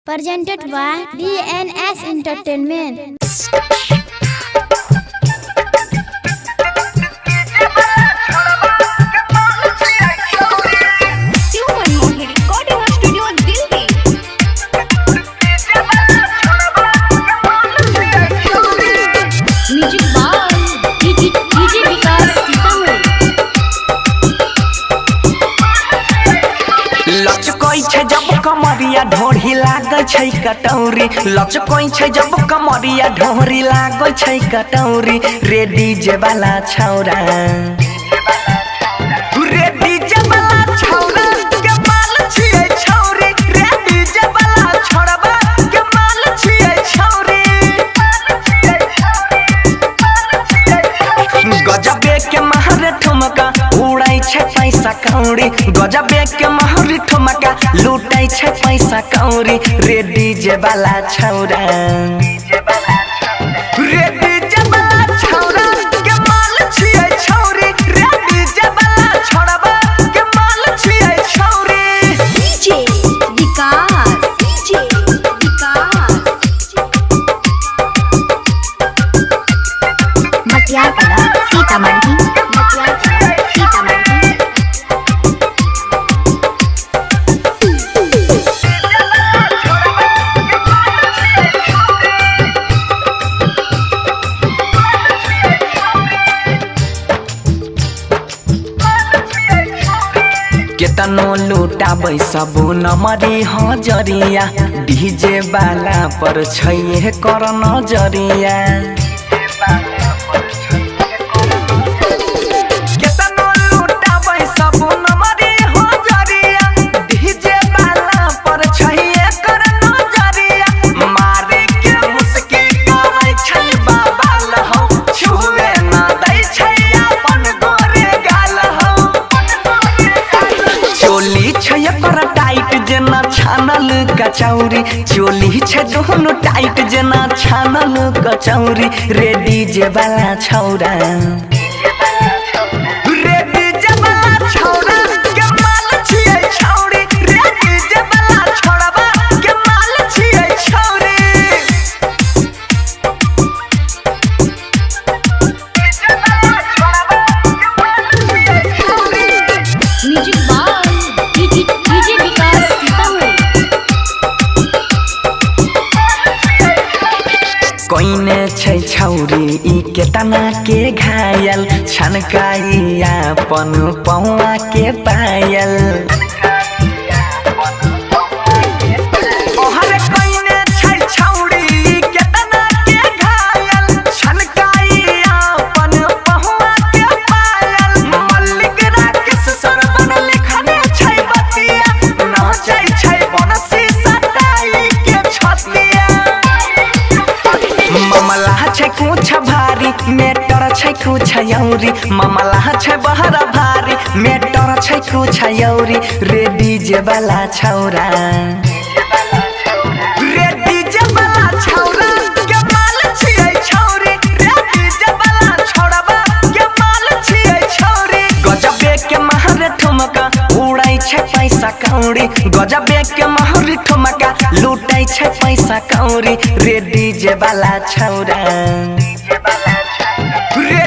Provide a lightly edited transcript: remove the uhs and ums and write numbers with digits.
Presented by DNS Entertainment. लचकोई छे जब कमरिया ढोरी लागै छै कटौरी लचकोई छे जब कमरिया ढोरी लागै छै कटौरी रे डीजे वाला छौरा रे डीजे वाला छौरा के माल छियै छौरी रे डीजे वाला छौरबा के माल छियै छौरी गजबे के महर ठुमका उड़ै छै पैसा कौड़ी गजबे के महर ठुमका लूटै छै पैसा कौड़ी रे डीजे वाला छौरा रे डीजे वाला छौरा के माल छियै छौरी रे डीजे वाला छौरबा के माल छियै छौरी डीजे विकास मटियारकला सीतामढ़ी केतनो लुटाबै सबू नमरी हजरिया डीजे वाला पर छै कर नजरिया केतनो लुटाबै सबू नमरी हजरिया डीजे वाला पर छै कर नजरिया मारे के मुस्की करै छै बाबा लहौ छुए ना दै छै अपन गोरे गाल हौ चोली छै एकर टाइट जेना छानल कचौरी चोली छै दोनों टाइट जेना छानल कचौरी रे डीजे वाला छौरा रे डीजे वाला छौरा के माल छियै छौरी रे डीजे वाला छौरबा के माल छियै छौरी म्यूजिक बाय डीजे विकास सीतामढ़ी कोइने छै छौरी ई केतना के घायल छनकाई अपन पौआ के पायल ओहर कोइने छै छौरी ई केतना के घायल छनकाई अपन पौआ के पायल मल्लिक राकेश सरवन लिखने छै बतिया नाचै छै बनसी सटाई के छतिया मामला छै कुछ भारी मेटर छै कुछ यौरी मामला छै बहरा भारी मेटर छै कुछ यौरी रे डीजे वाला छौरा रे डीजे वाला छौरा के माल छियै छौरी रे डीजे वाला छौरबा के माल छियै छौरी गजबे के महर ठुमका उड़ै छै पैसा कौड़ी गजबे के महर ठुमका लूटै छै पैसा कौड़ी रे डीजे वाला छौरा रे